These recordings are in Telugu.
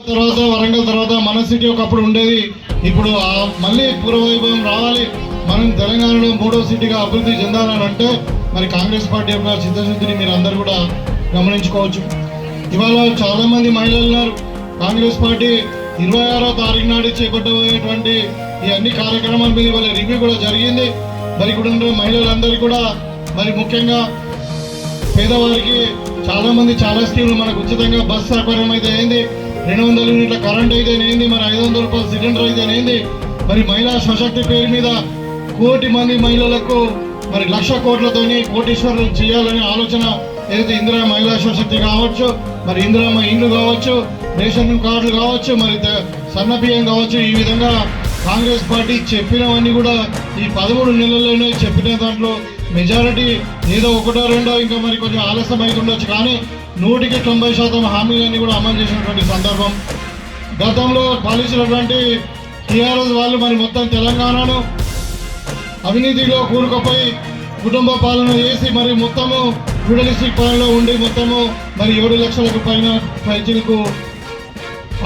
తర్వాత వరంగల్ తర్వాత మన సిటీ ఒకప్పుడు ఉండేది. ఇప్పుడు మళ్ళీ పూర్వవైభవం రావాలి, మనం తెలంగాణలో 3వ సిటీగా అభివృద్ధి చెందాలని అంటే మరి కాంగ్రెస్ పార్టీ యొక్క చిత్తశుద్ధిని మీరు అందరు కూడా గమనించుకోవచ్చు. ఇవాళ చాలా మంది మహిళలు ఉన్నారు. కాంగ్రెస్ పార్టీ 26వ తారీఖు నాడు చేపట్టబోయేటువంటి ఈ అన్ని కార్యక్రమాల మీద ఇవాళ రివ్యూ కూడా జరిగింది. మరి ఇక్కడ ఉన్న మహిళలందరికీ కూడా మరి ముఖ్యంగా పేదవారికి చాలా మంది చాలా స్కీములు మనకు ఉచితంగా బస్ సౌకర్యం అయితే అయింది, 200 యూనిట్ల కరెంట్ అయితేనేంది, మరి 500 రూపాయల సిలిండర్ అయితేనేంది. మరి మహిళా సశక్తి పేరు మీద 1 కోటి మంది మహిళలకు మరి 1,00,000 కోట్లతోని కోటీశ్వరులు చేయాలనే ఆలోచన ఏదైతే ఇందిరా మహిళా సశక్తి కావచ్చు, మరి ఇందిరామ్మ ఇండ్లు కావచ్చు, రేషన్ కార్డులు కావచ్చు, మరి సన్న బియ్యం కావచ్చు, ఈ విధంగా కాంగ్రెస్ పార్టీ చెప్పినవన్నీ కూడా ఈ 13 నెలల్లోనే చెప్పిన దాంట్లో మెజారిటీ ఏదో 1 2 ఇంకా మరి కొంచెం ఆలస్యం అవుతుండొచ్చు, కానీ 100% హామీలన్నీ కూడా అమలు చేసినటువంటి సందర్భం. గతంలో పాలించినటువంటి టీఆర్ఎస్ వాళ్ళు మరి మొత్తం తెలంగాణను అవినీతిలో కూరుకుపోయి కుటుంబ పాలన చేసి మరి మొత్తము ఫ్యూడలిస్టిక్ పాలనలో ఉండి మొత్తము మరి 7 లక్షలకు పైన పైచీలకు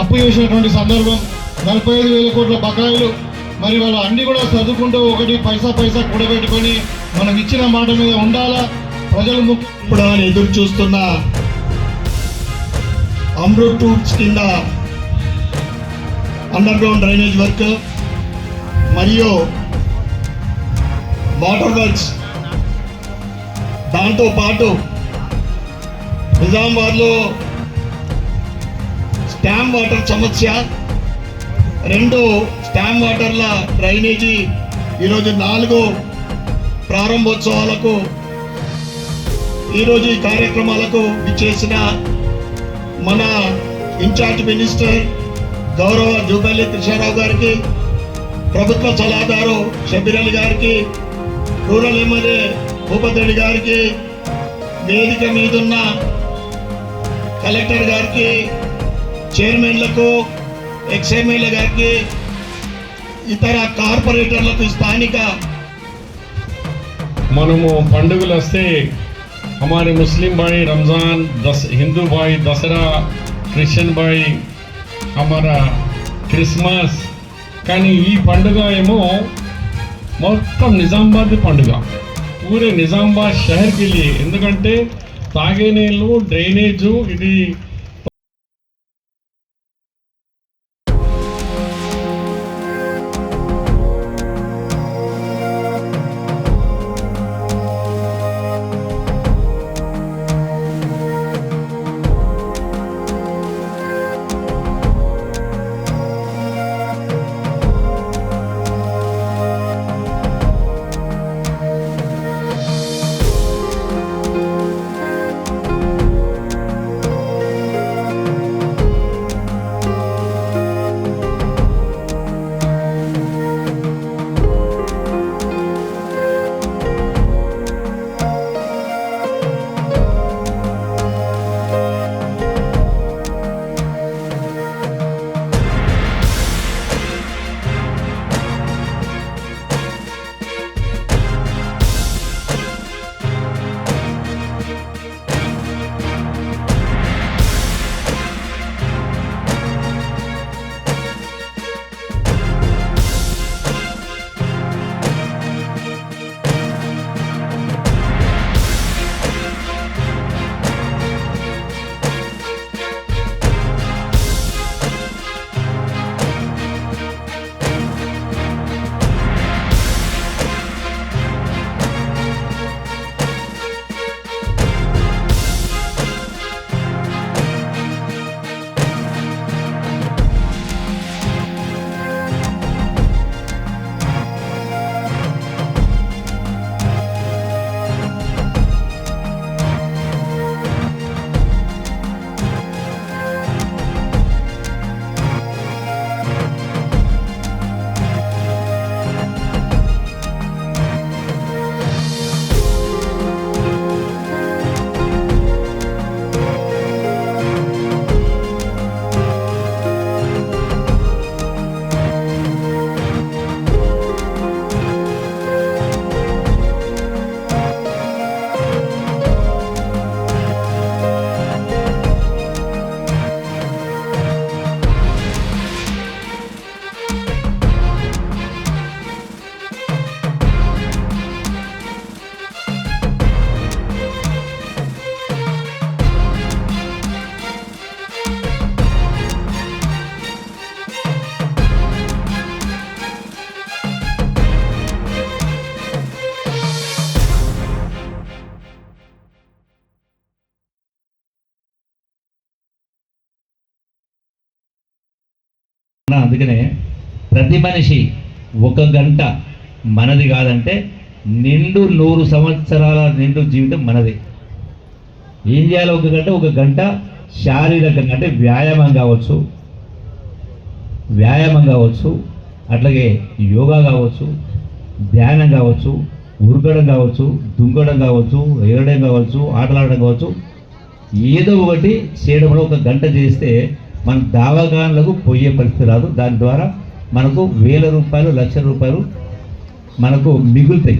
అప్పు చేసినటువంటి సందర్భం. 45,000 కోట్ల బకాయిలు. మరి వాళ్ళు అన్ని కూడా చదువుకుంటూ ఒకటి పైసా కూడబెట్టుకొని మనం ఇచ్చిన మాట మీద ఉండాలా. ప్రజలు ఇప్పుడు ఎదురు చూస్తున్న అమృత్ టూర్స్ కింద అండర్ గ్రౌండ్ డ్రైనేజ్ వర్క్ మరియు వాటర్ వర్క్స్, దాంతో పాటు నిజామాబాద్లో స్టామ్ వాటర్ సమస్య, 2 స్టామ్ వాటర్ల డ్రైనేజీ ఈరోజు 4 ప్రారంభోత్సవాలకు ఈరోజు ఈ కార్యక్రమాలకు విచ్చేసిన మన ఇన్ఛార్జ్ మినిస్టర్ గౌరవ జూపల్లి కృష్ణారావు గారికి, ప్రభుత్వ సలహాదారు షబీర్ అలీ గారికి, రూరల్ ఎమ్మెల్యే భూపతి రెడ్డి గారికి, వేదిక మీదున్న కలెక్టర్ గారికి, చైర్మన్లకు, ఎక్స్ఎమ్మెల్యే గారికి, ఇతర కార్పొరేటర్లకు, స్థానిక మనము పండుగలు వస్తే हमारे मुस्लिम भाई रमज़ान, हिंदू भाई दसरा, क्रिश्चियन भाई हमारा క్రిస్మస్. కానీ ఈ పండుగ ఏమో మొత్తం నిజామాబాద్ పండుగ, పూరే నిజామాబాద్ షహర్కి लिए. ఎందుకంటే తాగే నీళ్ళు, డ్రైనేజు, ఇది అందుకనే ప్రతి మనిషి ఒక గంట మనది కాదంటే నిండు 100 సంవత్సరాల నిండు జీవితం మనది. ఏం చేయాలి? ఒక గంట శారీరకంగా అంటే వ్యాయామం కావచ్చు, అట్లాగే యోగా కావచ్చు, ధ్యానం కావచ్చు, ఉరకడం కావచ్చు, దుంకడం కావచ్చు, ఎగరడం కావచ్చు, ఆటలాడడం కావచ్చు, ఏదో ఒకటి చేయడంలో ఒక గంట చేస్తే మన దావాఖానలకు పోయే పరిస్థితి రాదు. దాని ద్వారా మనకు 1000 రూపాయలు, 1,00,000 రూపాయలు మనకు మిగులుతాయి.